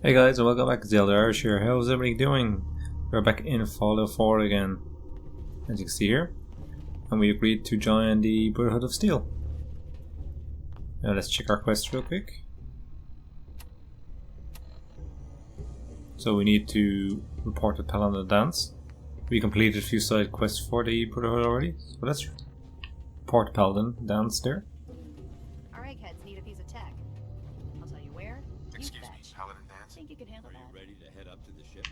Hey guys, and welcome back to Zelda Irish here. How's everybody doing? We're back in Fallout 4 again, as you can see here, and we agreed to join the Brotherhood of Steel. Now let's check our quests real quick. So we need to report to Paladin Dance. We completed a few side quests for the Brotherhood already, so let's report to Paladin Dance there. Our eggheads need a piece of tech. I'll tell you where. Excuse me, Paladin Dance? Think you can handle Are you that? ready to head up to the ship?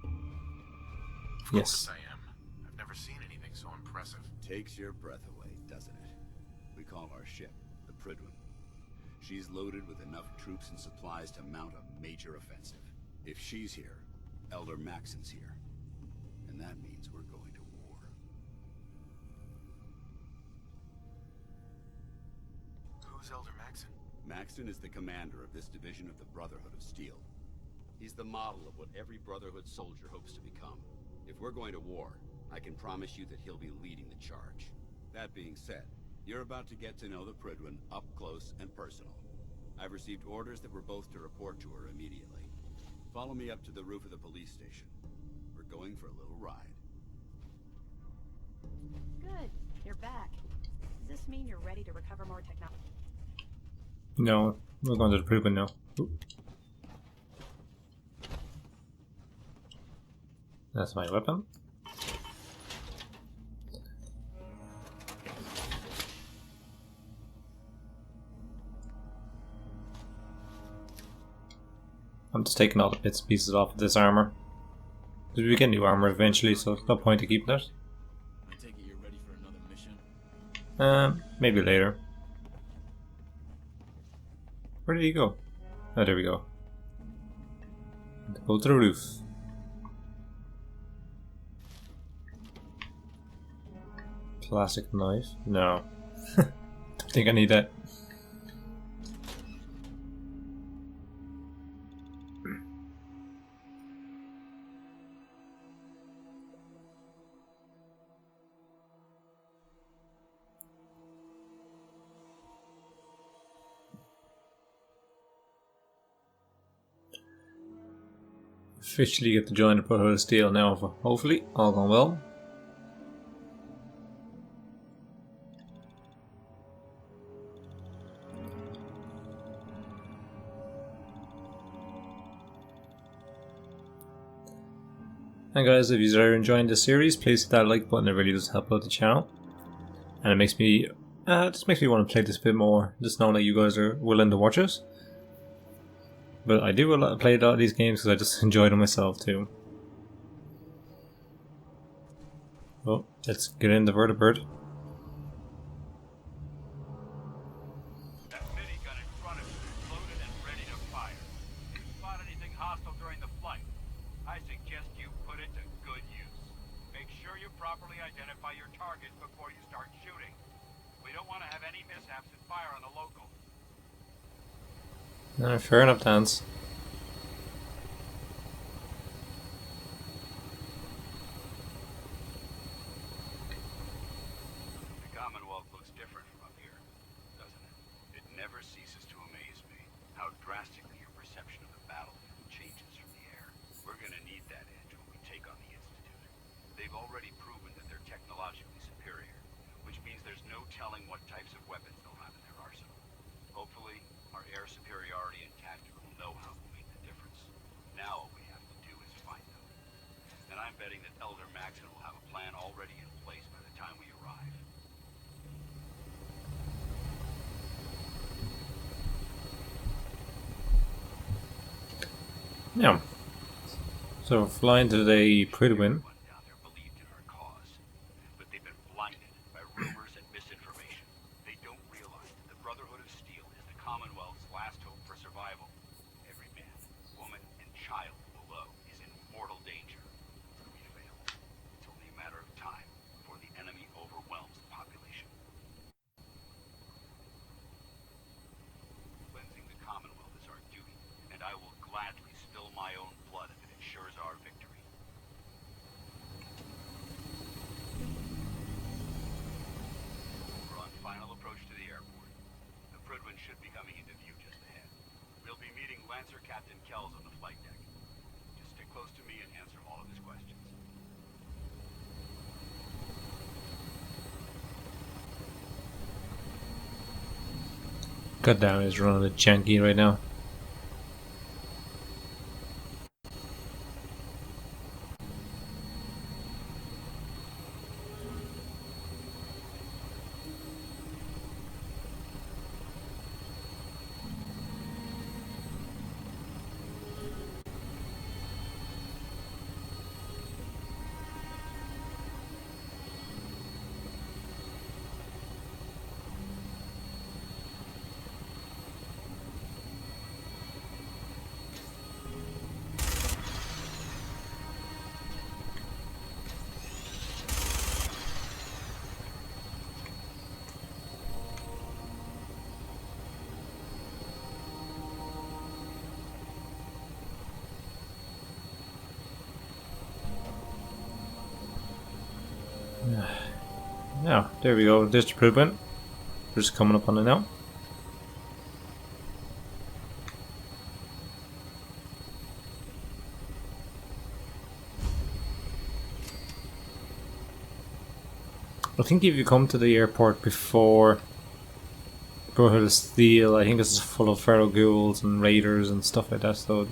Of Yes. course I am. I've never seen anything so impressive. Takes your breath away, doesn't it? We call our ship the Prydwen. She's loaded with enough troops and supplies to mount a major offensive. If she's here, Elder Maxon's here. And that means we're going to war. Who's Elder Maxon? Maxon is the commander of this division of the Brotherhood of Steel. He's the model of what every Brotherhood soldier hopes to become. If we're going to war, I can promise you that he'll be leading the charge. That being said, you're about to get to know the Prydwen up close and personal. I've received orders that we're both to report to her immediately. Follow me up to the roof of the police station. We're going for a little ride. Good. You're back. Does this mean you're ready to recover more technology? No, we're going to the Prudman now. Oop. That's my weapon. I'm just taking all the bits and pieces off of this armor. Because we get new armor eventually, so there's no point to keep that. I take it you're ready for another mission? Maybe later. Where did he go? Oh, there we go. Go to the roof. Plastic knife? No. Don't think I need that. Officially get to join the Brotherhood of Steel now, hopefully, all going well. And guys, if you are enjoying this series, please hit that like button, it really does help out the channel. And it makes me, just makes me want to play this a bit more, just knowing that you guys are willing to watch it. But I do play a lot of these games because I just enjoy them myself too. Well, let's get in the vertibird. That minigun in front of you is loaded and ready to fire. If you spot anything hostile during the flight, I suggest you put it to good use. Make sure you properly identify your target before you start shooting. We don't want to have any mishaps and fire on the local. Fair enough, Dance. The Commonwealth looks different from up here, doesn't it? It never ceases to amaze me how drastically your perception of the battlefield changes from the air. We're gonna need that edge when we take on the Institute. They've already proven that they're technologically superior, which means there's no telling what types of weapons they'll have in their arsenal. Hopefully, our air superiority and tactical know-how will make the difference. Now all we have to do is find them. And I'm betting that Elder Maxon will have a plan already in place by the time we arrive. Yeah. So flying to the Prydwen. Everyone down there believed in our cause, but they've been blinded by rumors and misinformation. They don't realize that the Brotherhood of Steel is the Commonwealth's last hope for survival. Every man, woman, and child below is in mortal danger. If we fail, it's only a matter of time before the enemy overwhelms the population. Cleansing the Commonwealth is our duty, and I will gladly spill my own blood if it ensures our victory. We're on final approach to the airport. The Prydwen should be coming into view just ahead. We'll be meeting answer Captain Kells on the flight deck. Just stick close to me and answer all of his questions. God damn, it's running a bit janky right now. Now, there we go, disapproval. We're just coming up on it now. I think if you come to the airport before Brotherhood of Steel, I think this is full of feral ghouls and raiders and stuff like that, so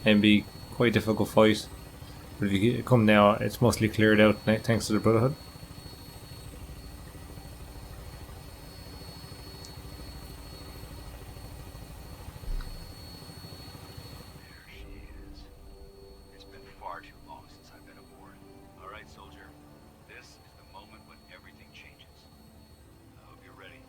it'd be quite a difficult fight. But if you come now, it's mostly cleared out thanks to the Brotherhood. There she is. It's been far too long since I've been aboard. All right, soldier. This is the moment when everything changes. I hope you're ready.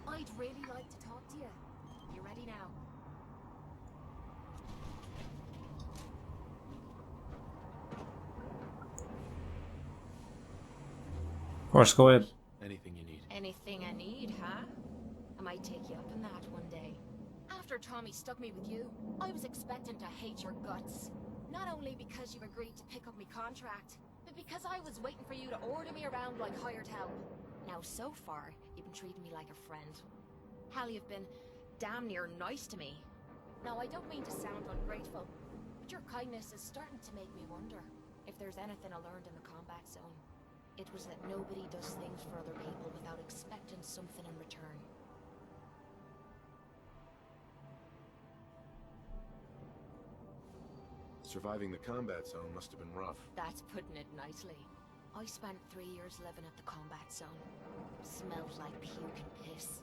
I'd really like to talk to you. You ready now? Of course, go ahead. Anything you need. Anything I need, huh? I might take you up on that one day. After Tommy stuck me with you, I was expecting to hate your guts. Not only because you agreed to pick up my contract, but because I was waiting for you to order me around like hired help. Now, so far, you've been treating me like a friend. Hell, you've been damn near nice to me. Now, I don't mean to sound ungrateful, but your kindness is starting to make me wonder if there's anything I learned in the combat zone. It was that nobody does things for other people without expecting something in return. Surviving the combat zone must have been rough. That's putting it nicely. I spent 3 years living at the combat zone. Smelled like puke and piss.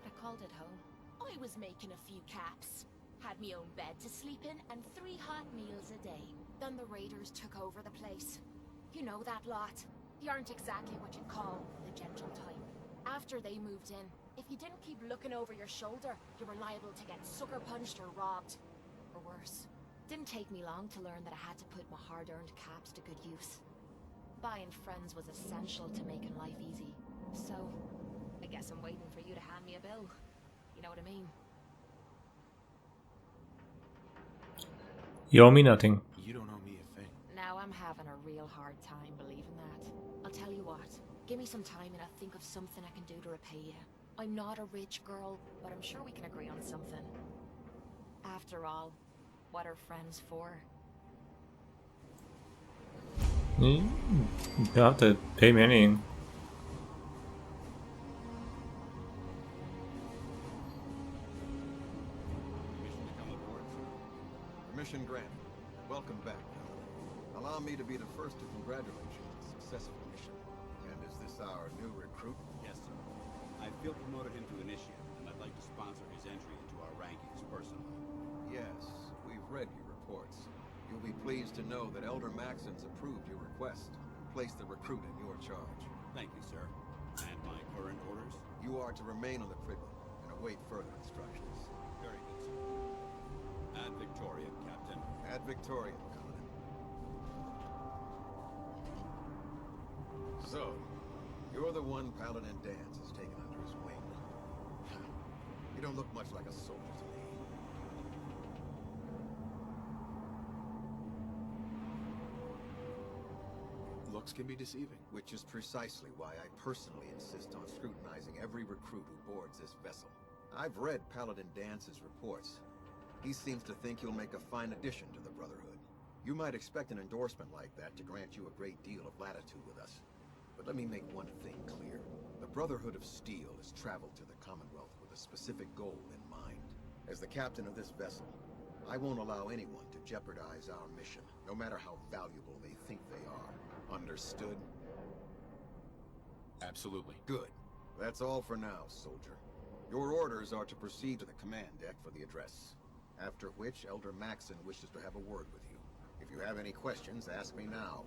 But I called it home. I was making a few caps. Had me own bed to sleep in and 3 hot meals a day. Then the raiders took over the place. You know that lot. They aren't exactly what you'd call the gentle type. After they moved in, if you didn't keep looking over your shoulder, you were liable to get sucker punched or robbed. Or worse. Didn't take me long to learn that I had to put my hard-earned caps to good use. Buying friends was essential to making life easy. So, I guess I'm waiting for you to hand me a bill. You know what I mean? You owe me nothing. You don't owe me a thing. Now I'm having a real hard time believing that. I'll tell you what, give me some time and I'll think of something I can do to repay you. I'm not a rich girl, but I'm sure we can agree on something. After all, what are friends for? You have to pay me anything. Permission to come aboard, sir? Permission granted. Welcome back. Allow me to be the first to congratulate you on the successful mission. And is this our new recruit? Yes, sir. I field promoted him to initiate, and I'd like to sponsor his entry into our rankings personally. Yes, we've read your reports. You'll be pleased to know that Elder Maxon's approved your request and placed the recruit in your charge. Thank you, sir. And my current orders? You are to remain on the Prydwen and await further instructions. Very good, sir. Ad Victoriam, Captain. Ad Victoriam, Paladin. So, you're the one Paladin Danse has taken under his wing. You don't look much like a soldier to me. Looks can be deceiving. Which is precisely why I personally insist on scrutinizing every recruit who boards this vessel. I've read Paladin Dance's reports. He seems to think you'll make a fine addition to the Brotherhood. You might expect an endorsement like that to grant you a great deal of latitude with us. But let me make one thing clear. The Brotherhood of Steel has traveled to the Commonwealth with a specific goal in mind. As the captain of this vessel, I won't allow anyone to jeopardize our mission, no matter how valuable they think they are. Understood? Absolutely. Good. That's all for now, soldier. Your orders are to proceed to the command deck for the address. After which, Elder Maxson wishes to have a word with you. If you have any questions, ask me now.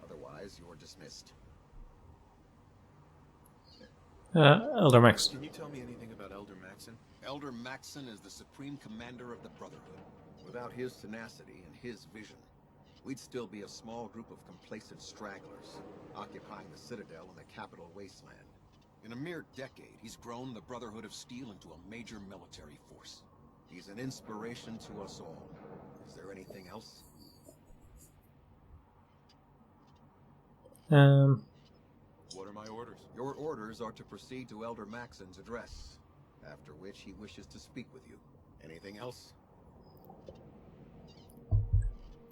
Otherwise, you're dismissed. Elder Max. Can you tell me anything about Elder Maxson? Elder Maxson is the supreme commander of the Brotherhood. Without his tenacity and his vision, we'd still be a small group of complacent stragglers, occupying the Citadel and the capital wasteland. In a mere decade, he's grown the Brotherhood of Steel into a major military force. He's an inspiration to us all. Is there anything else? What are my orders? Your orders are to proceed to Elder Maxson's address, after which he wishes to speak with you. Anything else?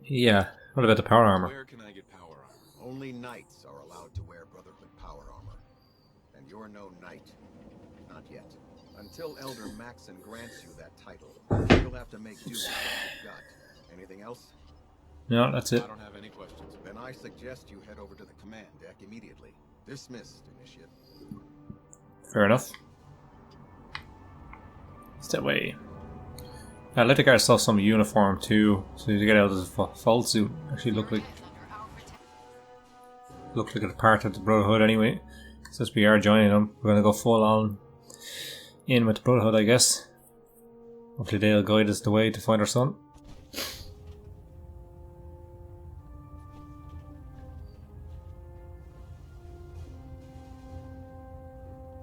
Yeah. What about the power armor? Where can I get power armor? Only knights are allowed to wear Brotherhood power armor. And you're no knight. Not yet. Until Elder Maxson grants you that title, you'll have to make do with what you've got. Anything else? No, that's it. I don't have any questions. Then I suggest you head over to the command deck immediately. Dismissed, Initiate. Fair enough. Step away. I'd like to get ourselves some uniform too, so to get out of this false suit. Actually look like it's part of the Brotherhood anyway. Since we are joining them, we're gonna go full on in with the Brotherhood, I guess. Hopefully they'll guide us the way to find our son.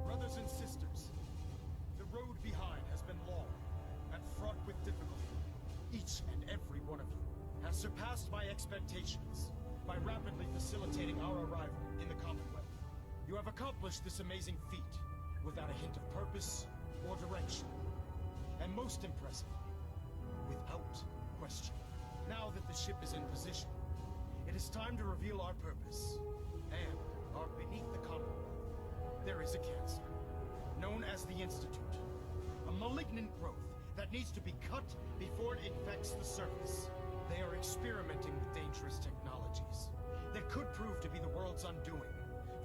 Brothers and sisters, the road behind has been long and fraught with difficulty. Each and every one of you has surpassed my expectations by rapidly facilitating our arrival in the Commonwealth. You have accomplished this amazing feat without a hint of purpose or direction. And most impressive, without question. Now that the ship is in position, it is time to reveal our purpose. And our beneath the Commonwealth, there is a cancer, known as the Institute. A malignant growth that needs to be cut before it infects the surface. They are experimenting with dangerous technologies that could prove to be the world's undoing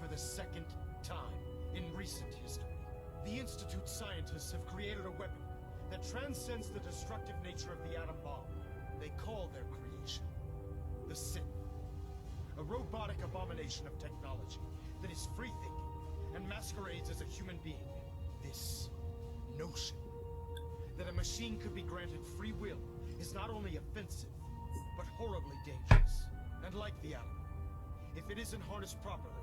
for the second time in recent history. The Institute's scientists have created a weapon that transcends the destructive nature of the atom bomb. They call their creation the Sith. A robotic abomination of technology that is free-thinking and masquerades as a human being. This notion that a machine could be granted free will is not only offensive, but horribly dangerous. And like the atom, if it isn't harnessed properly,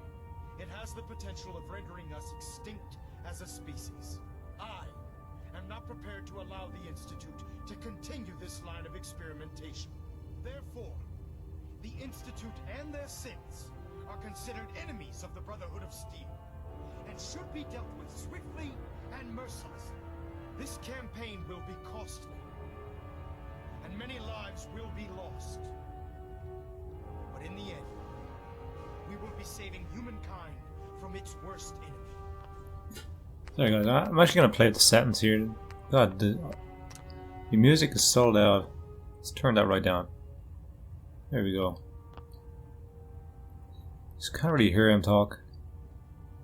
it has the potential of rendering us extinct as a species. I am not prepared to allow the Institute to continue this line of experimentation. Therefore, the Institute and their sins are considered enemies of the Brotherhood of Steel, and should be dealt with swiftly and mercilessly. This campaign will be costly, and many lives will be lost. But in the end, we will be saving humankind from its worst enemy. There you go. I'm actually going to play the settings here. God, the music is so loud. Let's turn that right down. There we go. Just can't really hear him talk.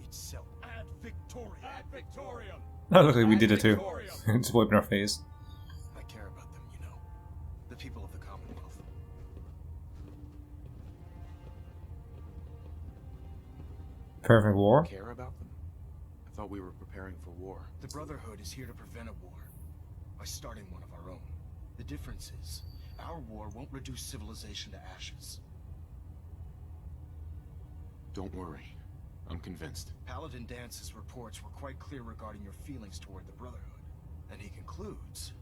Itself. Ad Victoriam. Ad Victoriam. Oh, look like we did it too. Just wiping our face. I care about them, you know. The people of the Commonwealth. Perfect war. Care about them? I thought we were preparing for war. The Brotherhood is here to prevent a war. by starting one of our own. The difference is, our war won't reduce civilization to ashes. Don't worry. I'm convinced. Paladin Dance's reports were quite clear regarding your feelings toward the Brotherhood, and he concludes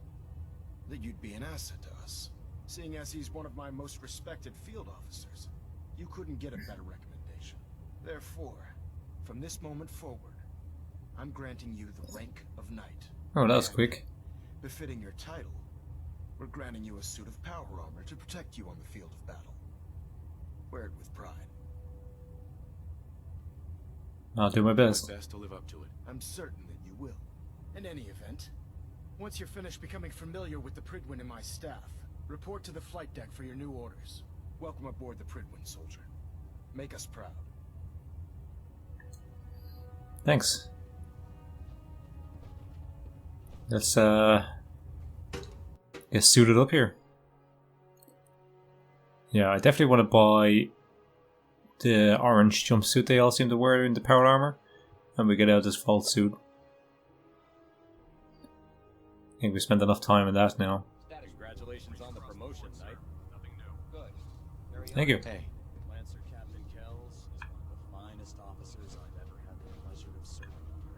that you'd be an asset to us. Seeing as he's one of my most respected field officers, you couldn't get a better recommendation. Therefore, from this moment forward, I'm granting you the rank of Knight. Oh, that was And, quick. befitting your title, we're granting you a suit of power armor to protect you on the field of battle. Wear it with pride. I'll do my Do my best. best to live up to it. I'm certain that you will. In any event, once you're finished becoming familiar with the Pridwin and my staff, report to the flight deck for your new orders. Welcome aboard the Pridwin, soldier. Make us proud. Thanks. Let's get suited up here. Yeah, I definitely want to buy the orange jumpsuit they all seem to wear in the power armor, and we get out this false suit. I think we spent enough time in that now. Congratulations on the promotion, Knight. Nothing new. Good. Very Thank you. Hey, Lancer Captain Kells is one of the finest officers I've ever had the pleasure of serving under.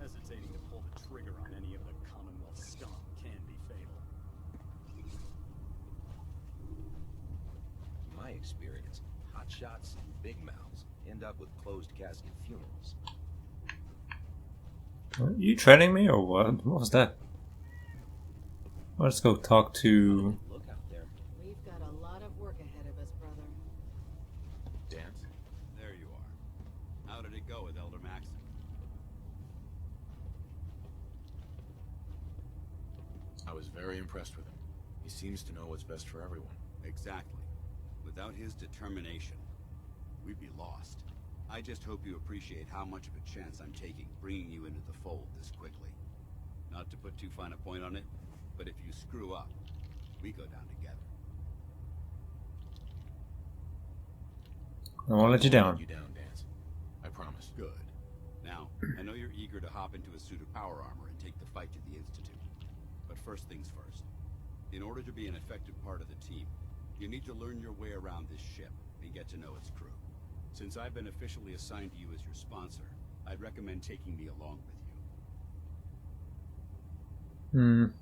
Hesitating to pull the trigger on any of the Commonwealth scum can be fatal. In my experience, hotshots and big mouths end up with closed casket funerals. Are you training me or what? What was that? Let's go talk to... Look out there. We've got a lot of work ahead of us, brother. Dance? There you are. How did it go with Elder Maxon? I was very impressed with him. He seems to know what's best for everyone. Exactly. Without his determination, we'd be lost. I just hope you appreciate how much of a chance I'm taking bringing you into the fold this quickly. Not to put too fine a point on it, but if you screw up, we go down together. I won't let you down. You down, Dance. I promise. Good. Now, I know you're eager to hop into a suit of power armor and take the fight to the Institute. But first things first. In order to be an effective part of the team, you need to learn your way around this ship and get to know its crew. Since I've been officially assigned to you as your sponsor, I'd recommend taking me along with you.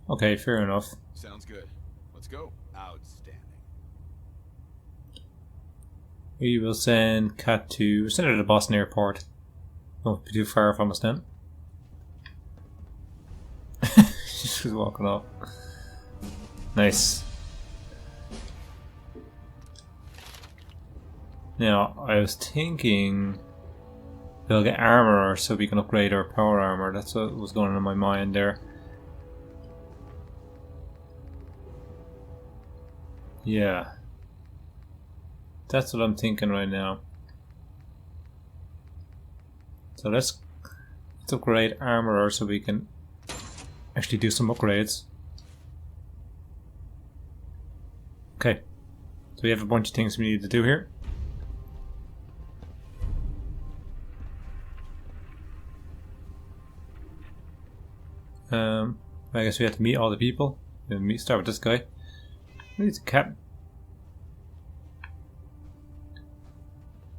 Okay, fair enough. Sounds good. Let's go. Outstanding. We will send Kat to... Send her to the Boston airport. Don't be too far from us then. She's just walking off. Nice. Now, I was thinking we'll get armor so we can upgrade our power armor. That's what was going on in my mind there. Yeah. That's what I'm thinking right now. So let's upgrade armor so we can actually do some upgrades. Okay. So we have a bunch of things we need to do here. I guess we have to meet all the people. We'll start with this guy. He's a cat.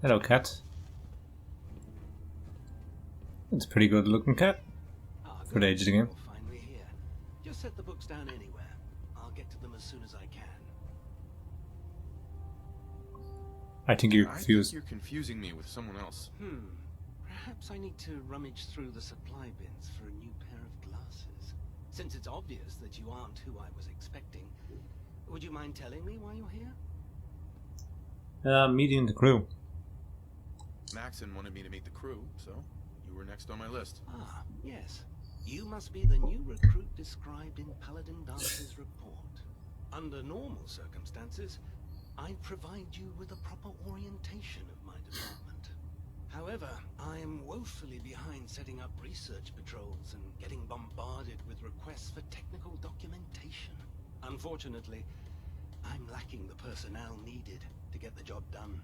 Hello, cat. It's a pretty good looking cat. For the age of the game. Finally here. Just set the books down anywhere. I'll get to them as soon as I can. I think you're I think confused. you're confusing me with someone else. Perhaps I need to rummage through the supply bins for a new pair of glasses. Since it's obvious that you aren't who I was expecting, would you mind telling me why you're here? Meeting the crew. Maxon wanted me to meet the crew, so you were next on my list. Ah, yes. You must be the new recruit described in Paladin Dance's report. Under normal circumstances, I'd provide you with a proper orientation of my department. However, I am woefully behind setting up research patrols and getting bombarded with requests for technical documentation. Unfortunately, I'm lacking the personnel needed to get the job done.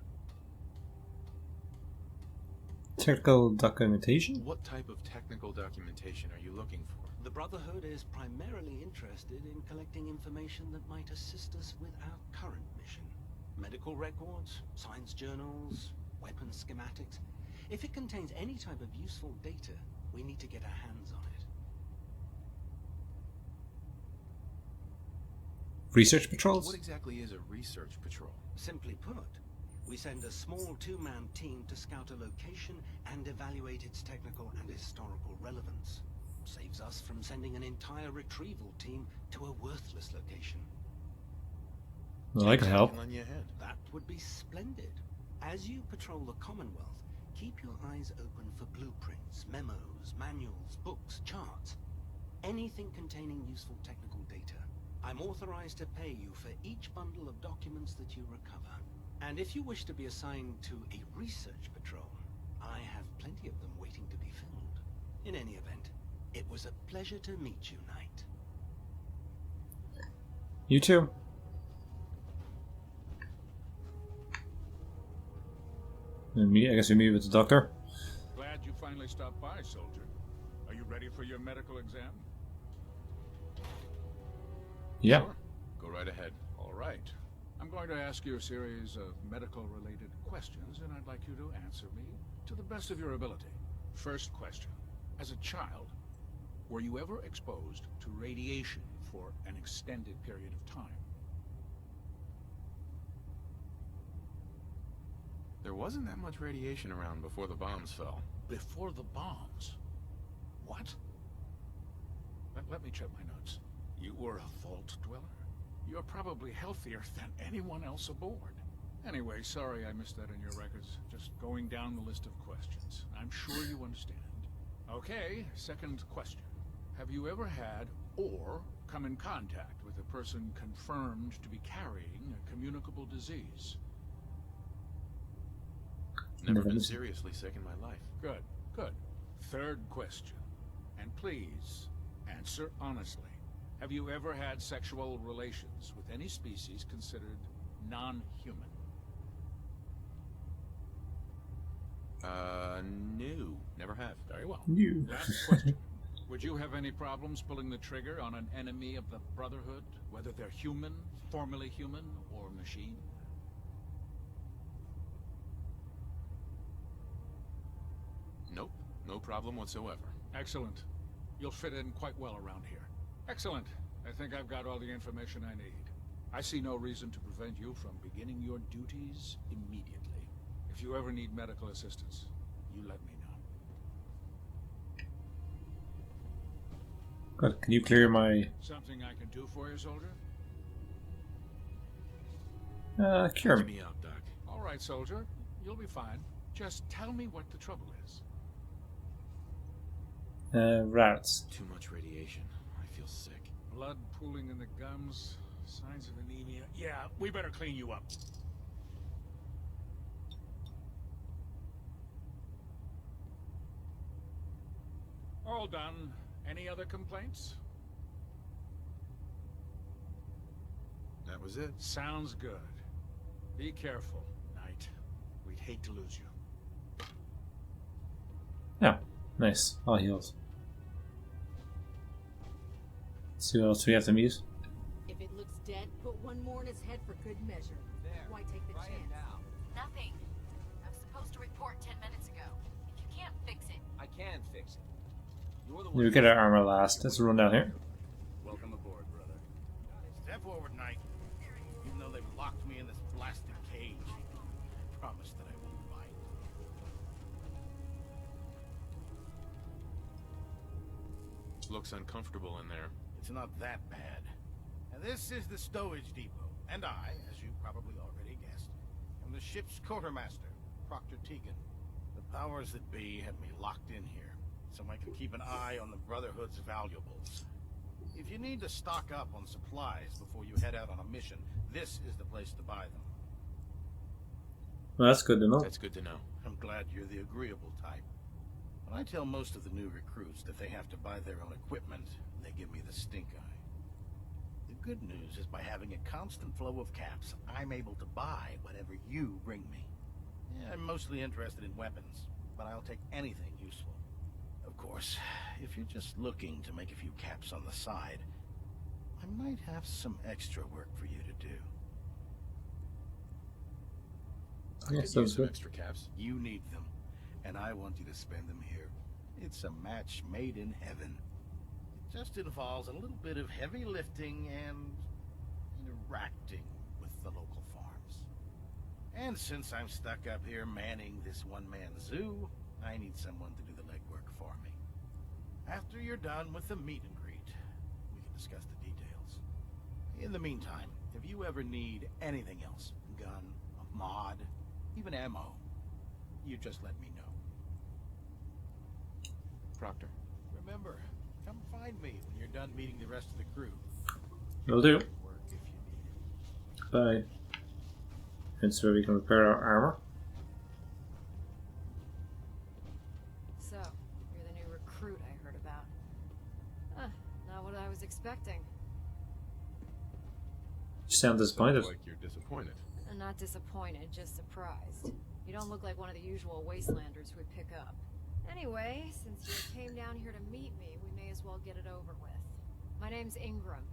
Technical documentation? What type of technical documentation are you looking for? The Brotherhood is primarily interested in collecting information that might assist us with our current mission. Medical records, science journals, weapon schematics. If it contains any type of useful data, we need to get our hands on it. Research patrols? What exactly is a research patrol? Simply put, we send a small two-man team to scout a location and evaluate its technical and historical relevance. Saves us from sending an entire retrieval team to a worthless location. Well, I can help. On your head. That would be splendid. As you patrol the Commonwealth, keep your eyes open for blueprints, memos, manuals, books, charts. Anything containing useful technical data. I'm authorized to pay you for each bundle of documents that you recover. And if you wish to be assigned to a research patrol, I have plenty of them waiting to be filled. In any event, it was a pleasure to meet you, Knight. You too. I guess we meet with the doctor. Glad you finally stopped by, soldier. Are you ready for your medical exam? Yeah. Sure. Go right ahead. All right. I'm going to ask you a series of medical-related questions, and I'd like you to answer me to the best of your ability. First question. As a child, were you ever exposed to radiation for an extended period of time? There wasn't that much radiation around before the bombs fell. Before the bombs? What? Let me check my notes. You were a vault dweller? You're probably healthier than anyone else aboard. Anyway, sorry I missed that in your records. Just going down the list of questions. I'm sure you understand. Okay, second question. Have you ever had or come in contact with a person confirmed to be carrying a communicable disease? Never been seriously sick in my life. Good, good. Third question. And please, answer honestly. Have you ever had sexual relations with any species considered non-human? No. Never have. Very well. You. Last question. Would you have any problems pulling the trigger on an enemy of the Brotherhood, whether they're human, formerly human, or machine? Nope. No problem whatsoever. Excellent. You'll fit in quite well around here. Excellent. I think I've got all the information I need. I see no reason to prevent you from beginning your duties immediately. If you ever need medical assistance, you let me know. God, can you clear my... Something I can do for you, soldier? Cure Catch me. me out, Doc. All right, soldier. You'll be fine. Just tell me what the trouble is. Rats. Too much radiation. I feel sick. Blood pooling in the gums, signs of anemia. Yeah, we better clean you up. All done. Any other complaints? That was it. Sounds good. Be careful, Knight. We'd hate to lose you. Yeah, nice. All healed. Let's see what else we have to meet. If it looks dead, put one more in his head for good measure. Why take the chance? Nothing. I was supposed to report 10 minutes ago. If you can't fix it. I can fix it. You're the We get our armor last. Let's run down here. Welcome aboard, brother. Step forward, Knight. Even though they've locked me in this blasted cage, I promise that I won't bite. Looks uncomfortable in there. It's not that bad. And this is the stowage depot. And I, as you probably already guessed, am the ship's quartermaster, Proctor Tegan. The powers that be have me locked in here, so I can keep an eye on the Brotherhood's valuables. If you need to stock up on supplies before you head out on a mission, this is the place to buy them. Well, that's good to know. That's good to know. I'm glad you're the agreeable type. When I tell most of the new recruits that they have to buy their own equipment, they give me the stink eye. The good news is by having a constant flow of caps, I'm able to buy whatever you bring me. Yeah, I'm mostly interested in weapons. but I'll take anything useful. Of course, if you're just looking to make a few caps on the side, I might have some extra work for you to do. I Yeah, could sounds use some good. extra caps. You need them, and I want you to spend them here. It's a match made in heaven. It just involves a little bit of heavy lifting and interacting with the local farms. And since I'm stuck up here manning this one-man zoo, I need someone to do the legwork for me. After you're done with the meet and greet, we can discuss the details. In the meantime, if you ever need anything else, gun, a mod, even ammo, you just let me know. Proctor. Remember, come find me when you're done meeting the rest of the crew. Will do. Work if you need it. Bye. And so we can repair our armor. So, you're the new recruit I heard about. Not what I was expecting. You sound disappointed. Sounds like you're disappointed. I'm not disappointed, just surprised. You don't look like one of the usual wastelanders we pick up. Anyway, since you came down here to meet me, we may as well get it over with. My name's Ingram,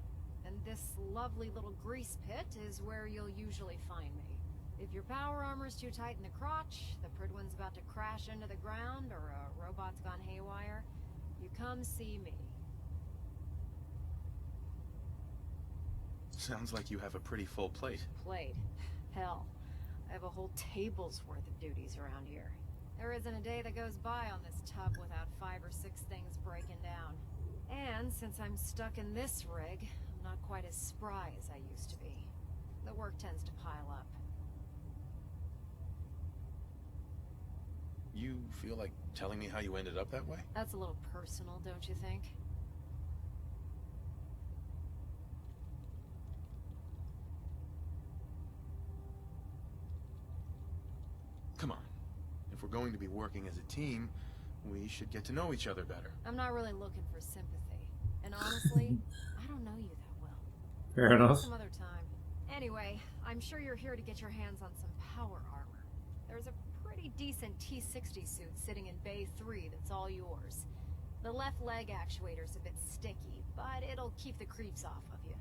and this lovely little grease pit is where you'll usually find me. If your power armor's too tight in the crotch, the Pridwin's about to crash into the ground, or a robot's gone haywire, you come see me. Sounds like you have a pretty full plate. Plate? Hell, I have a whole table's worth of duties around here. There isn't a day that goes by on this tub without 5 or 6 things breaking down. And since I'm stuck in this rig, I'm not quite as spry as I used to be. The work tends to pile up. You feel like telling me how you ended up that way? That's a little personal, don't you think? Come on. If we're going to be working as a team, we should get to know each other better. I'm not really looking for sympathy. And honestly, I don't know you that well. Fair enough. Some other time. Anyway, I'm sure you're here to get your hands on some power armor. There's a pretty decent T-60 suit sitting in Bay 3 that's all yours. The left leg actuator's a bit sticky, but it'll keep the creeps off of you.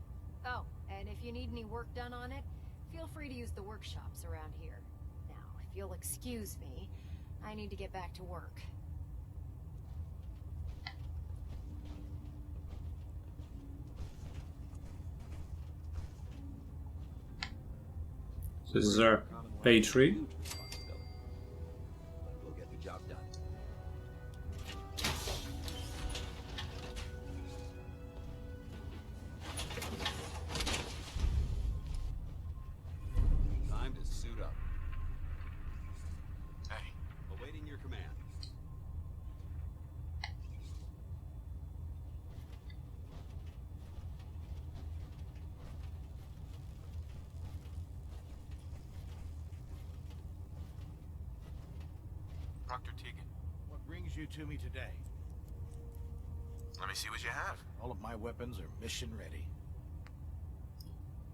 Oh, and if you need any work done on it, feel free to use the workshops around here. Now, if you'll excuse me, I need to get back to work. So this is our Bay 3. We'll get the job done. Time to suit up. Hey. Awaiting your command. Proctor Tegan. What brings you to me today? Let me see what you have. All of my weapons are mission ready.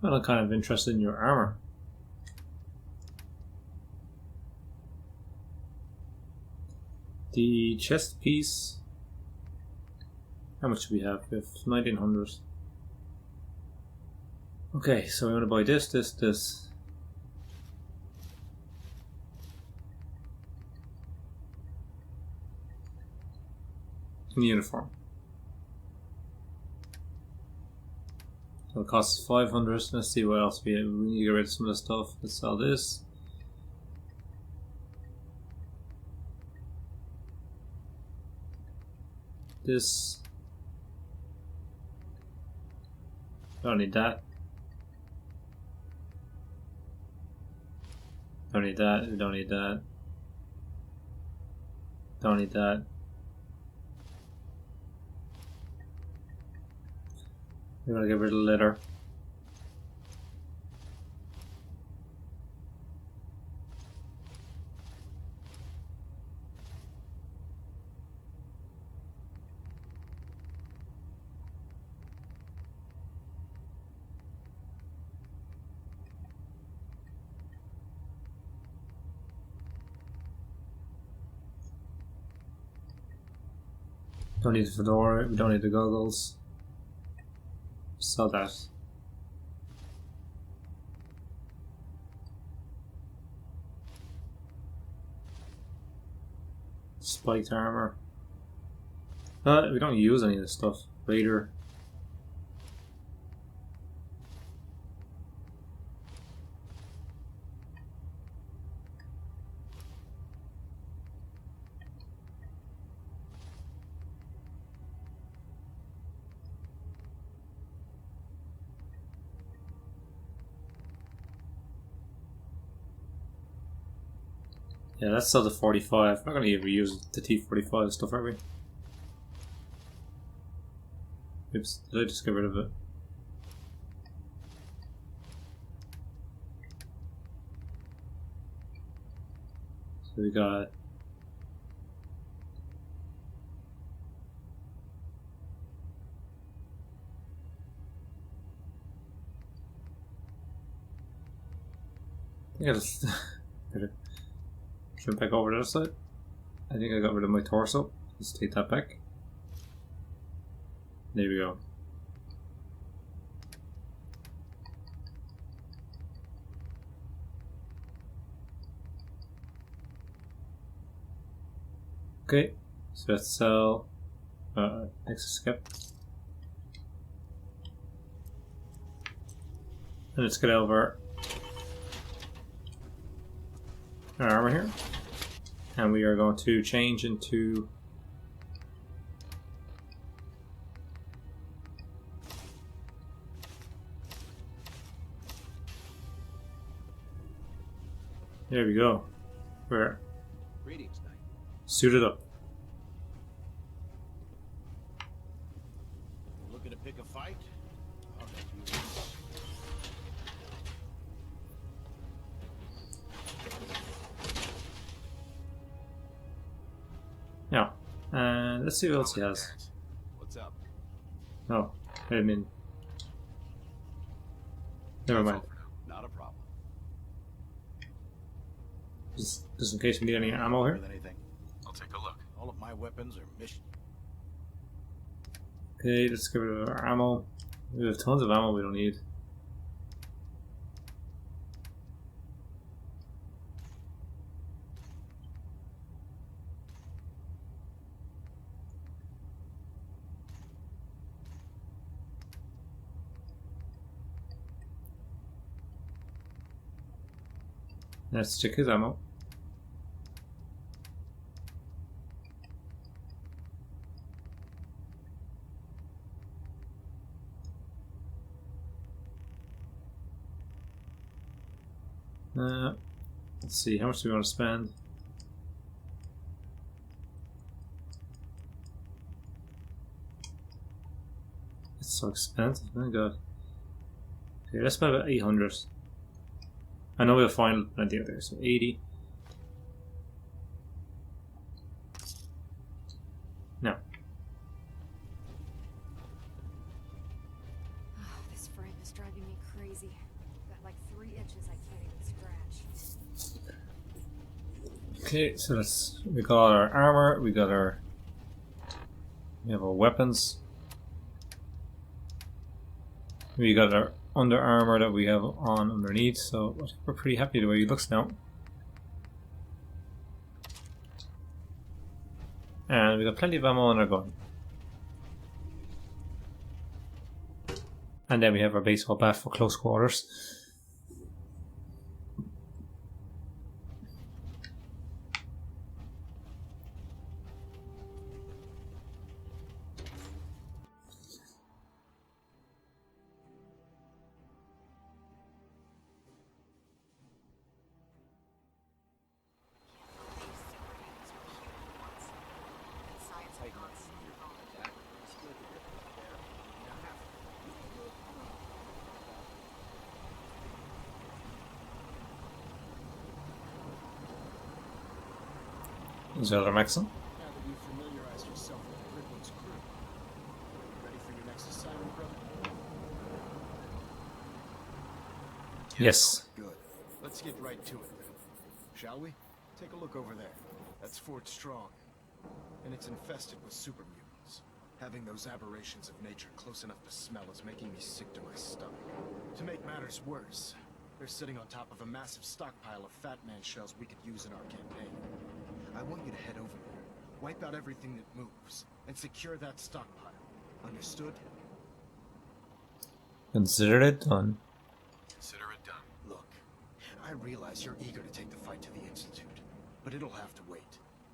Well, I'm kind of interested in your armor. The chest piece. How much do we have? We have 1900. Okay, so we want to buy this. Uniform. So it costs 500. Let's see what else we have. We need to get rid of some of the stuff. Let's sell this. This. Don't need that. Don't need that. We don't need that. Don't need that. We're gonna get rid of the litter. Don't need the fedora, we don't need the goggles. Sell that. Spiked armor. We don't use any of this stuff. Raider. Yeah, that's still the 45. We're not going to ever use the T45 stuff, are we? Oops, did I just get rid of it? So we got... I think I just... Jump back over to the other side. I think I got rid of my torso. Let's take that back. There we go. Okay, so let's sell exoskep. And let's get over our armor here. And we are going to change into there we go. We're suited up. Looking to pick a fight? I'll let you Now, let's see what else he has. What's up? Oh, I mean, never mind. Not a problem. Just in case we need any ammo here. I'll take a look. All of my weapons are mission. Okay, let's get rid of our ammo. We have tons of ammo we don't need. Let's check his ammo. Let's see, how much do we want to spend? It's so expensive, my god. Okay, let's spend about 800. I know we'll find plenty out there, so 80. No. Oh, this frame is driving me crazy. Got like 3 inches I can't even scratch. Okay, so we got our armor, we have our weapons. We got our under armor that we have on underneath, so we're pretty happy the way he looks now. And we got plenty of ammo on our gun. And then we have our baseball bat for close quarters. Is that our Maxim? Now that you've familiarized yourself with Rickman's crew, ready for your next assignment, brother? Yes. Good. Let's get right to it then. Shall we? Take a look over there. That's Fort Strong. And it's infested with super mutants. Having those aberrations of nature close enough to smell is making me sick to my stomach. To make matters worse, they're sitting on top of a massive stockpile of Fat Man shells we could use in our campaign. I want you to head over there, wipe out everything that moves, and secure that stockpile. Understood? Consider it done. Consider it done. Look, I realize you're eager to take the fight to the Institute, but it'll have to wait.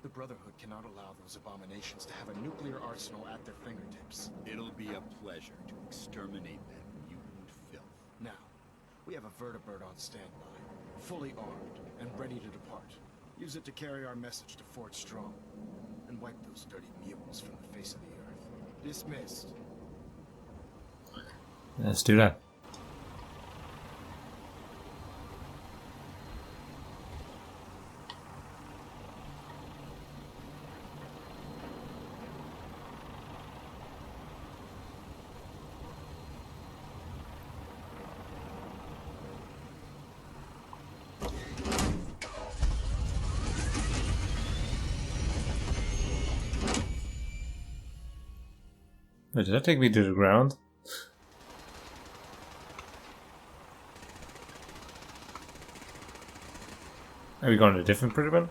The Brotherhood cannot allow those abominations to have a nuclear arsenal at their fingertips. It'll be a pleasure to exterminate that mutant filth. Now, we have a vertibird on standby, fully armed and ready to depart. Use it to carry our message to Fort Strong, and wipe those dirty mutants from the face of the earth. Dismissed. Let's do that. Wait, did that take me to the ground? Are we going to a different predicament?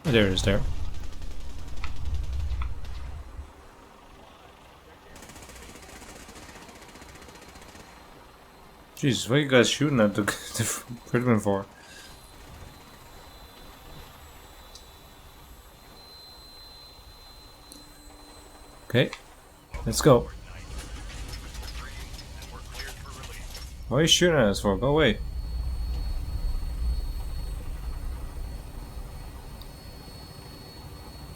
Oh, there it is there. Jesus, what are you guys shooting at the predicament for? Okay, let's go. What are you shooting at us for? Go away.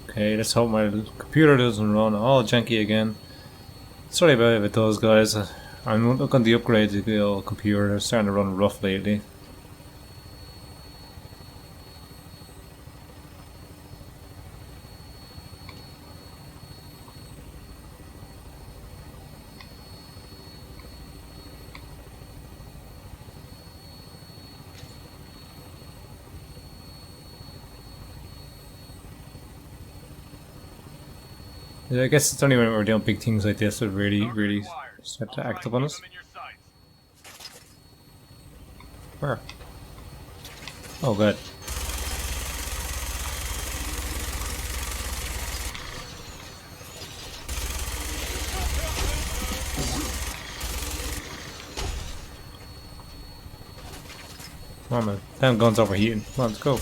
Okay, let's hope my computer doesn't run all janky again. Sorry about it if it does, guys. I'm looking to upgrade the old computer. It's starting to run rough lately. I guess it's only when we're doing big things like this that really start to act up on us. Where? Oh, good. Come on, man. Damn gun's overheating. Come on, let's go.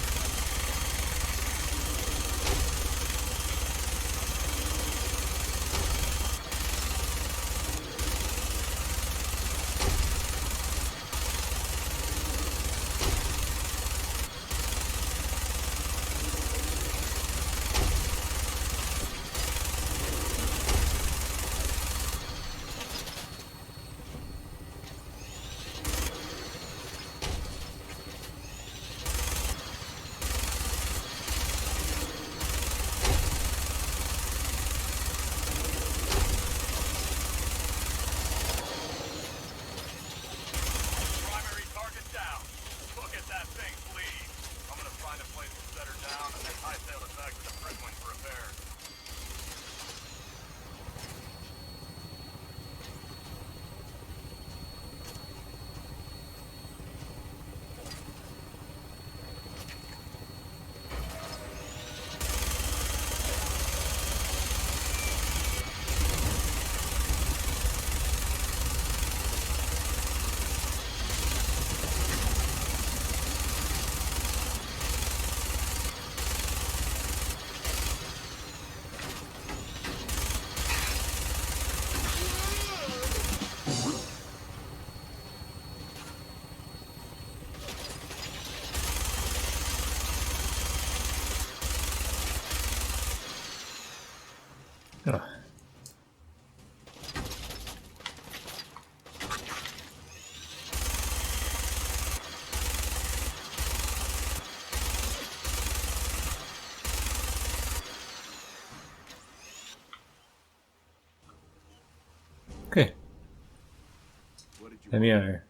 Let me out here.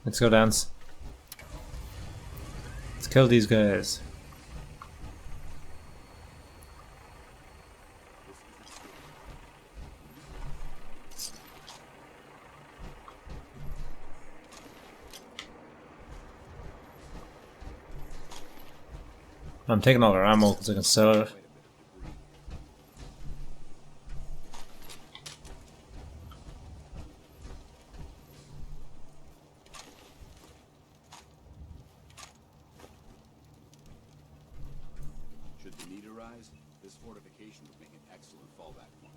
Let's go dance. Let's kill these guys. I'm taking all their ammo because I can sell it. Should the need arise, this fortification would make an excellent fallback point.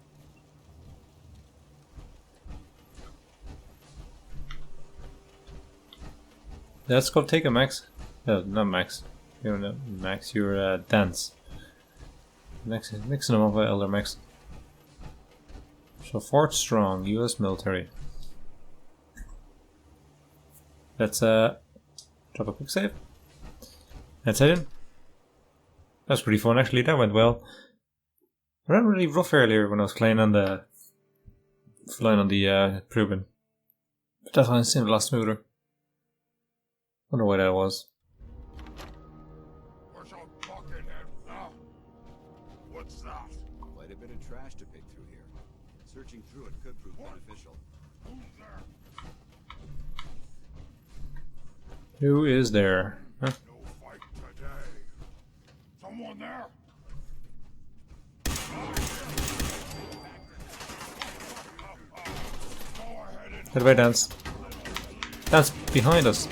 Let's go take a Max. Not Max. You're not Max, you're Dance. Mixing them up with Elder Max. So Fort Strong, US military. Let's drop a quick save. Let's head in. That's pretty fun actually, that went well. I ran really rough earlier when I was flying on the Pruben. But that time seemed a lot smoother. Wonder why that was. What's that? Quite a bit of trash to pick through here. Searching through it could prove beneficial. Who's there? Who is there? Huh? No fight today. Someone there? Head away, Dance. Dance behind us.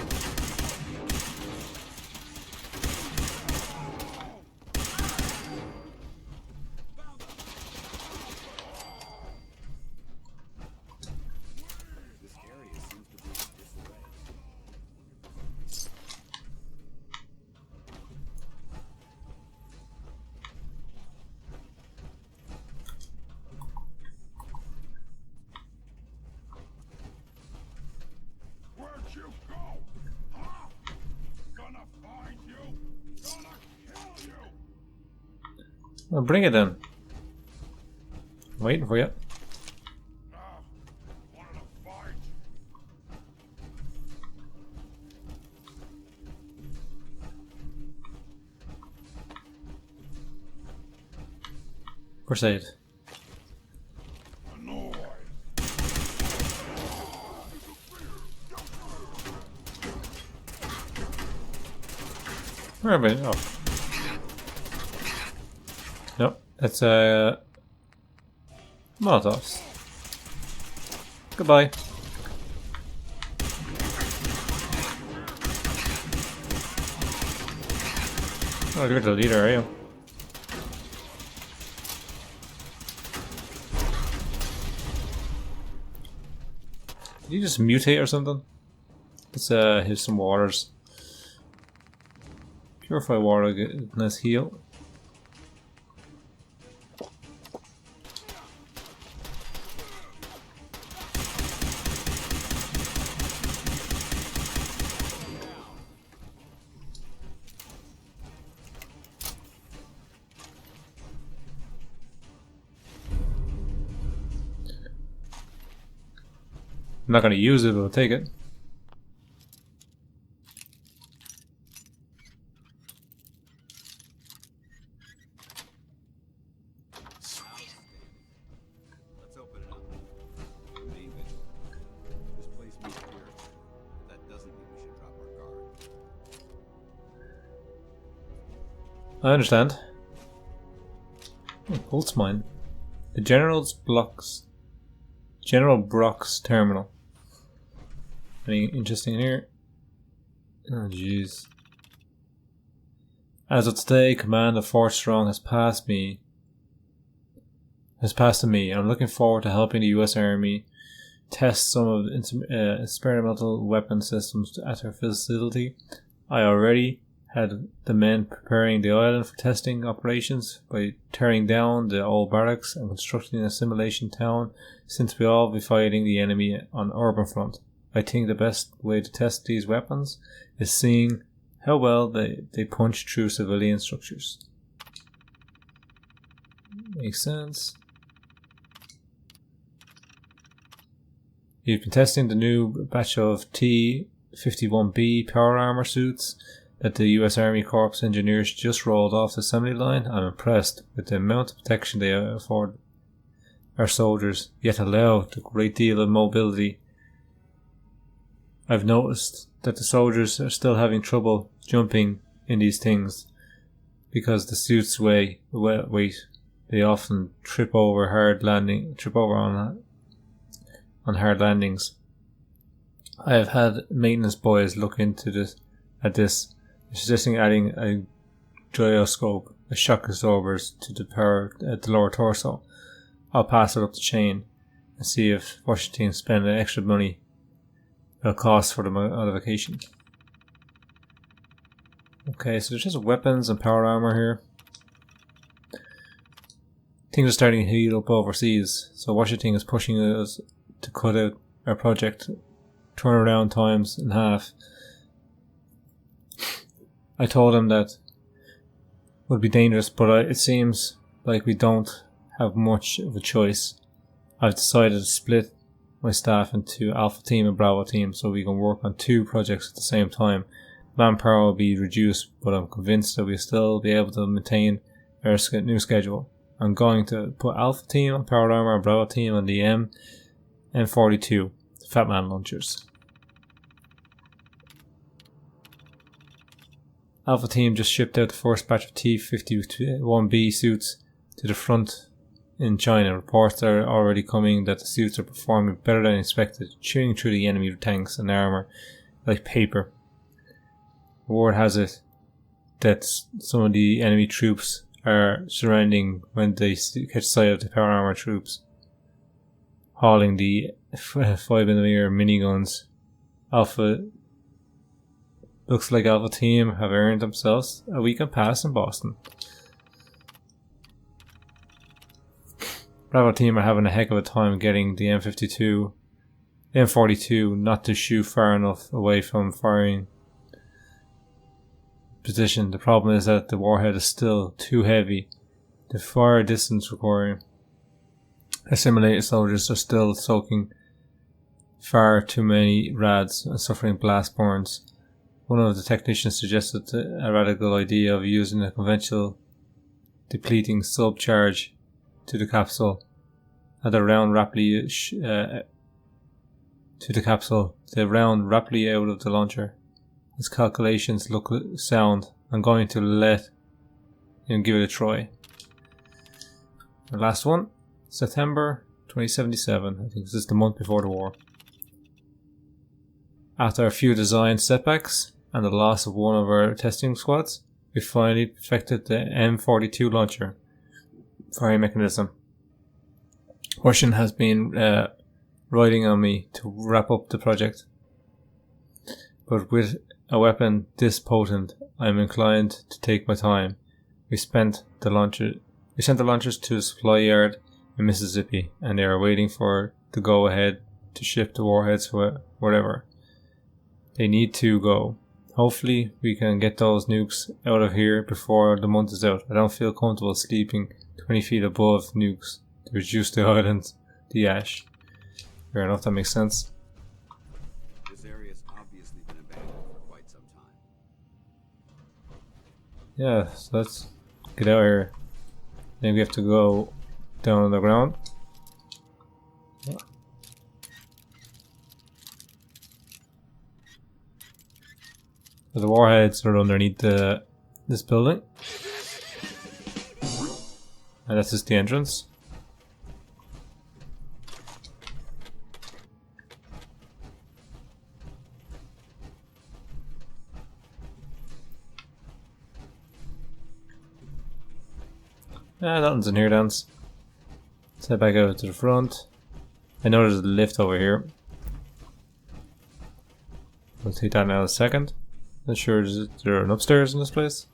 This area seems to be in disarray. Where'd you go? Huh? Gonna find you. Gonna kill you. Well, bring it then. I'm waiting for you. Wanted to fight. Crusade. Annoyed. Where am I? Oh. Nope. That's Molotovs. Goodbye. Oh, you're the leader, are you? Did he just mutate or something? Let's hit some waters. Purify water, get a nice heal. I'm not going to use it, but I'll take it. Let's open it up. Remain vigilant. This place means clear, but that doesn't mean we should drop our guard. I understand. Oh, Bolt's mine. The General Brock's terminal. Anything interesting in here? Oh jeez. As of today, command of Fort Strong has passed to me. I'm looking forward to helping the US Army test some of the experimental weapon systems at our facility. I already had the men preparing the island for testing operations by tearing down the old barracks and constructing a simulation town, since we all be fighting the enemy on urban front. I think the best way to test these weapons is seeing how well they punch through civilian structures. Makes sense. You've been testing the new batch of T-51B power armor suits that the US Army Corps engineers just rolled off the assembly line. I'm impressed with the amount of protection they afford our soldiers, yet allow a great deal of mobility. I've noticed that the soldiers are still having trouble jumping in these things because the suits weigh weight. They often trip over on hard landings. I have had maintenance boys look into this, suggesting adding a gyroscope, a shock absorbers to the lower torso. I'll pass it up the chain and see if Washington spend the extra money it'll cost for the modification. Okay, so there's just weapons and power armor here. Things are starting to heat up overseas, so Washington is pushing us to cut out our project turnaround times in half. I told him that would be dangerous, but it seems like we don't have much of a choice. I've decided to split my staff into Alpha Team and Bravo Team so we can work on 2 projects at the same time. Manpower will be reduced, but I'm convinced that we'll still be able to maintain our new schedule. I'm going to put Alpha Team on power armor and Bravo Team on the M42, the Fat Man launchers. Alpha Team just shipped out the first batch of T-51B suits to the front in China. Reports are already coming that the suits are performing better than expected, chewing through the enemy tanks and armor like paper. Word has it that some of the enemy troops are surrounding when they catch sight of the power armor troops, hauling the 5mm miniguns. Looks like Alpha Team have earned themselves a weekend pass in Boston. Bravo Team are having a heck of a time getting the M42 not to shoot far enough away from firing position. The problem is that the warhead is still too heavy. The fire distance requiring assimilated soldiers are still soaking far too many rads and suffering blast burns. One of the technicians suggested a radical idea of using a conventional depleting subcharge to the capsule. As the round rapidly out of the launcher. His calculations look sound. I'm going to let him give it a try. The last one, September 2077. I think this is the month before the war. After a few design setbacks and the loss of one of our testing squads, we finally perfected the M42 launcher firing mechanism. Washington has been riding on me to wrap up the project, but with a weapon this potent, I am inclined to take my time. We sent the launchers to the supply yard in Mississippi, and they are waiting for the go ahead to ship the warheads wherever they need to go. Hopefully we can get those nukes out of here before the month is out. I don't feel comfortable sleeping 20 feet above nukes to reduce the islands, the ash. Fair enough, that makes sense. This area has obviously been abandoned for quite some time. Yeah, so let's get out of here. Then we have to go down on the ground. Yeah. So the warheads are underneath this building. And that's just the entrance. Nothing's in here, Dance. Let's head back out to the front. I know there's a lift over here. We'll take that now in a second. Not sure, is there an upstairs in this place?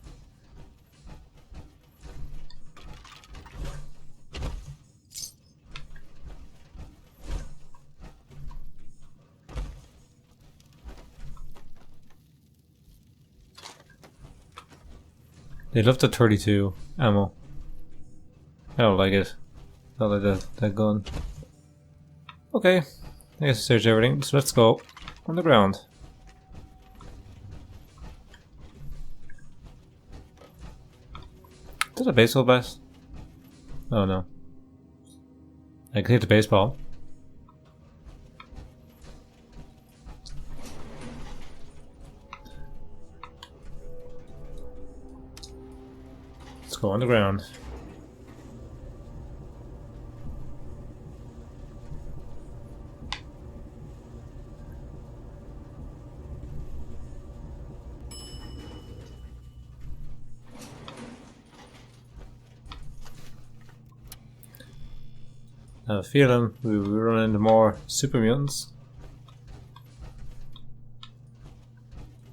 They love the 32 ammo. I don't like it. Not like that gun. Okay. I guess I searched everything, so let's go on the ground. Is that a baseball bat? Oh no. I can hit the baseball. Let's go on the ground. I have a feeling we will run into more super mutants.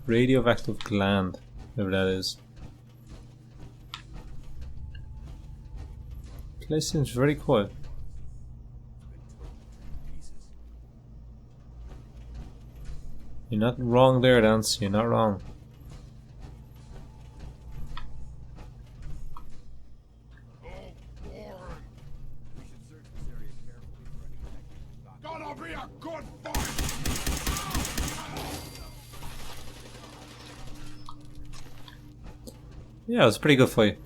Radioactive gland, whatever that is. Place seems very quiet. You're not wrong there, Dance. You're not wrong. Gonna be a good fight! Yeah, it was a pretty good fight.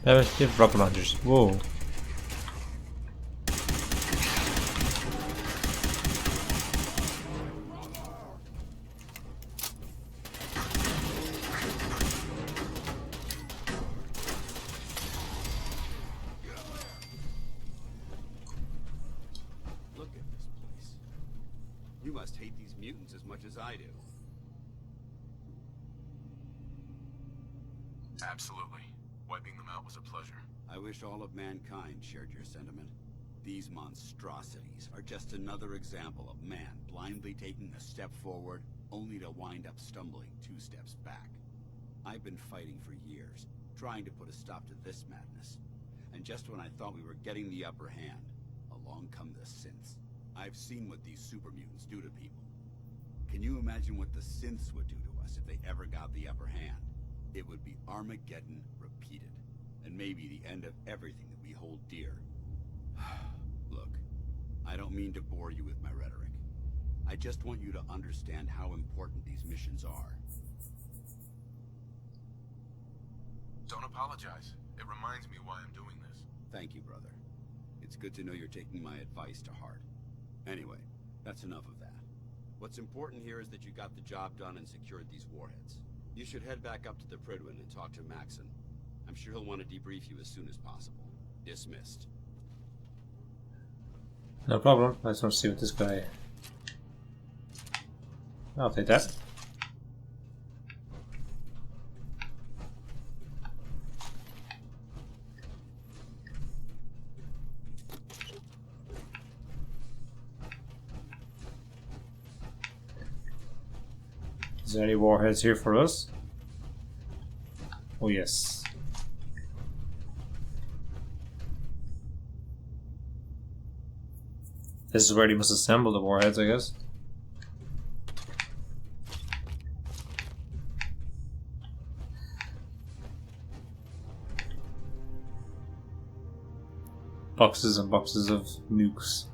Damn it, they have rocket launchers. Whoa. Look at this place. You must hate these mutants as much as I do. Absolutely. Wiping them out was a pleasure. I wish all of mankind shared your sentiment. These monstrosities are just another example of man blindly taking a step forward, only to wind up stumbling 2 steps back. I've been fighting for years, trying to put a stop to this madness. And just when I thought we were getting the upper hand, along come the synths. I've seen what these super mutants do to people. Can you imagine what the synths would do to us if they ever got the upper hand? It would be Armageddon repeated, and maybe the end of everything that we hold dear. Look, I don't mean to bore you with my rhetoric. I just want you to understand how important these missions are. Don't apologize. It reminds me why I'm doing this. Thank you, brother. It's good to know you're taking my advice to heart. Anyway, that's enough of that. What's important here is that you got the job done and secured these warheads. You should head back up to the Prydwen and talk to Maxon. I'm sure he'll want to debrief you as soon as possible. Dismissed. No problem. I just want to see what this guy... I'll take that. Is there any warheads here for us? Oh yes. This is where he must assemble the warheads, I guess. Boxes and boxes of nukes.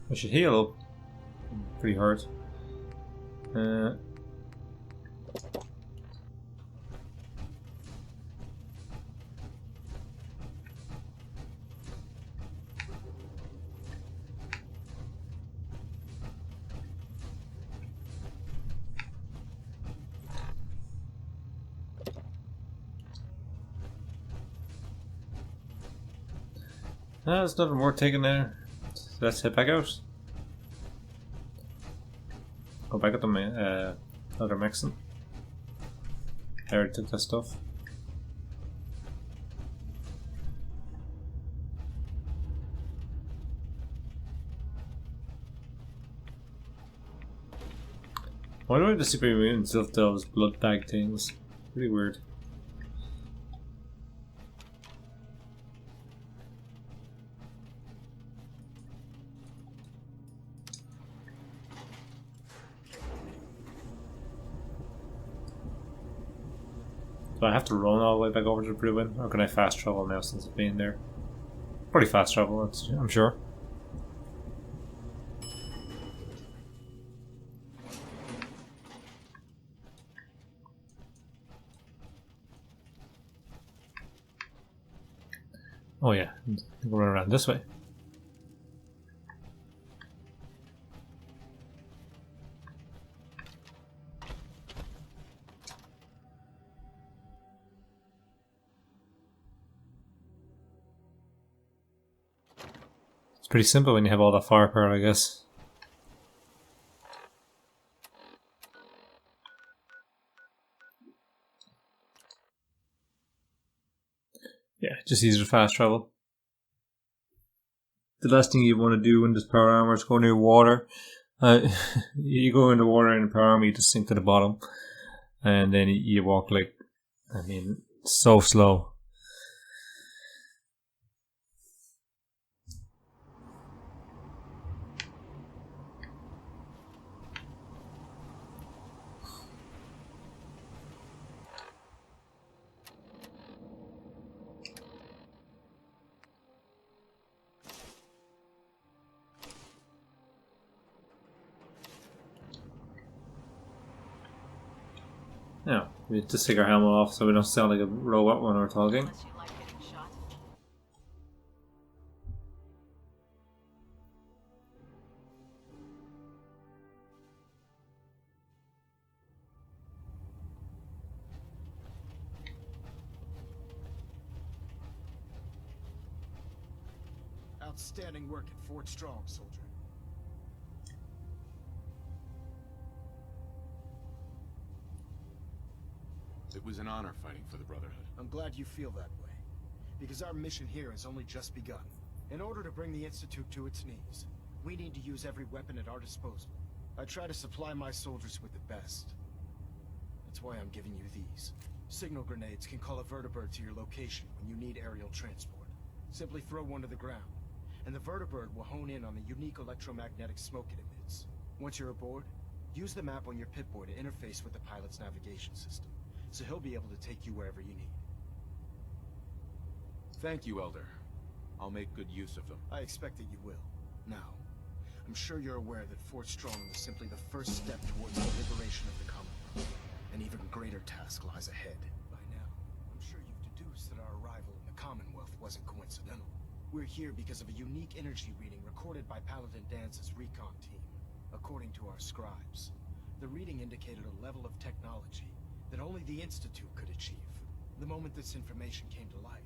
I should heal up. Pretty hurt. There's nothing more taken there. So let's head back out. Go back at the other Maxon. I already took that stuff. Why do I have the super mutants of those blood bag things? Pretty weird. Do I have to run all the way back over to Brewin, or can I fast travel now since I've been there? Probably fast travel, I'm sure. Oh yeah, we'll run around this way. It's pretty simple when you have all that firepower, I guess. Yeah, just easier to fast travel. The last thing you want to do in this power armor is go near water. You go into water in the power armor, you just sink to the bottom. And then you walk like, I mean, so slow. Yeah, we just take our helmet off so we don't sound like a robot when we're talking. Outstanding work at Fort Strong, soldier. It was an honor fighting for the Brotherhood. I'm glad you feel that way, because our mission here has only just begun. In order to bring the Institute to its knees, we need to use every weapon at our disposal. I try to supply my soldiers with the best. That's why I'm giving you these. Signal grenades can call a vertibird to your location when you need aerial transport. Simply throw one to the ground, and the vertibird will hone in on the unique electromagnetic smoke it emits. Once you're aboard, use the map on your Pip-Boy to interface with the pilot's navigation system, so he'll be able to take you wherever you need. Thank you, Elder. I'll make good use of them. I expect that you will. Now, I'm sure you're aware that Fort Strong was simply the first step towards the liberation of the Commonwealth. An even greater task lies ahead. By now, I'm sure you've deduced that our arrival in the Commonwealth wasn't coincidental. We're here because of a unique energy reading recorded by Paladin Dance's recon team. According to our scribes, the reading indicated a level of technology that only the Institute could achieve. The moment this information came to light,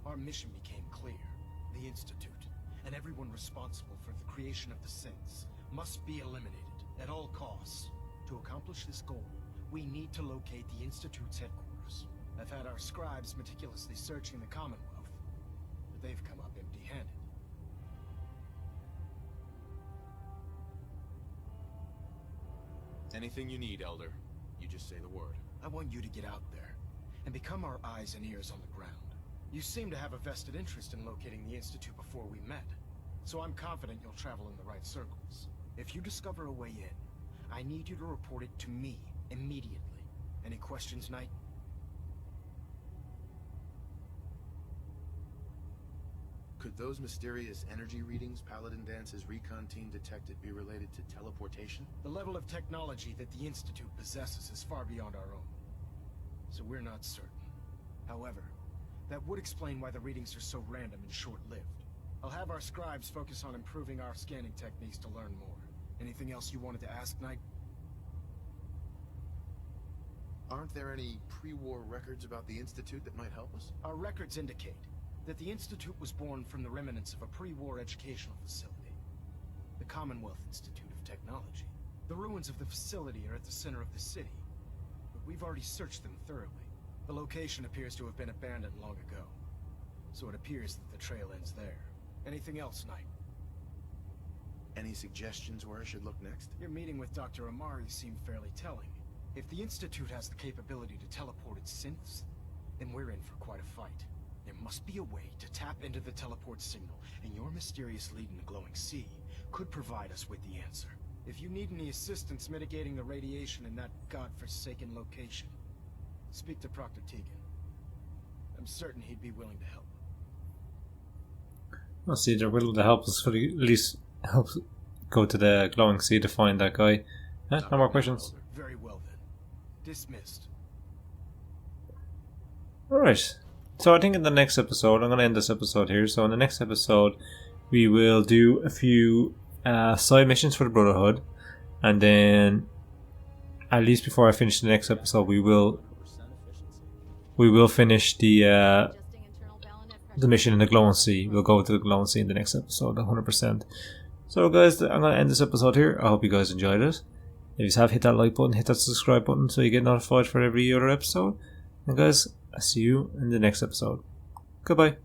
our mission became clear. The Institute, and everyone responsible for the creation of the synths, must be eliminated at all costs. To accomplish this goal, we need to locate the Institute's headquarters. I've had our scribes meticulously searching the Commonwealth, but they've come up empty-handed. Anything you need, Elder. You just say the word. I want you to get out there and become our eyes and ears on the ground. You seem to have a vested interest in locating the Institute before we met, so I'm confident you'll travel in the right circles. If you discover a way in, I need you to report it to me immediately. Any questions, Knight? Could those mysterious energy readings Paladin Dance's recon team detected be related to teleportation? The level of technology that the Institute possesses is far beyond our own, so we're not certain. However, that would explain why the readings are so random and short-lived. I'll have our scribes focus on improving our scanning techniques to learn more. Anything else you wanted to ask, Knight? Aren't there any pre-war records about the Institute that might help us? Our records indicate that the Institute was born from the remnants of a pre-war educational facility, the Commonwealth Institute of Technology. The ruins of the facility are at the center of the city, but we've already searched them thoroughly. The location appears to have been abandoned long ago, so it appears that the trail ends there. Anything else, Knight? Any suggestions where I should look next? Your meeting with Dr. Amari seemed fairly telling. If the Institute has the capability to teleport its synths, then we're in for quite a fight. There must be a way to tap into the teleport signal, and your mysterious lead in the glowing sea could provide us with the answer. If you need any assistance mitigating the radiation in that godforsaken location, Speak to Proctor Tegan. I'm certain he'd be willing to help. I'll see they're willing to help us, for at least help go to the glowing sea to find that guy. No more questions. Very well then. Dismissed. Alright, so I think in the next episode, I'm going to end this episode here. So in the next episode, we will do a few side missions for the Brotherhood, and then at least before I finish the next episode, we will finish the mission in the Glowing Sea. We'll go to the Glowing Sea in the next episode, 100%. So guys, I'm going to end this episode here. I hope you guys enjoyed it. If you have, hit that like button, hit that subscribe button so you get notified for every other episode. And guys, I'll see you in the next episode. Goodbye.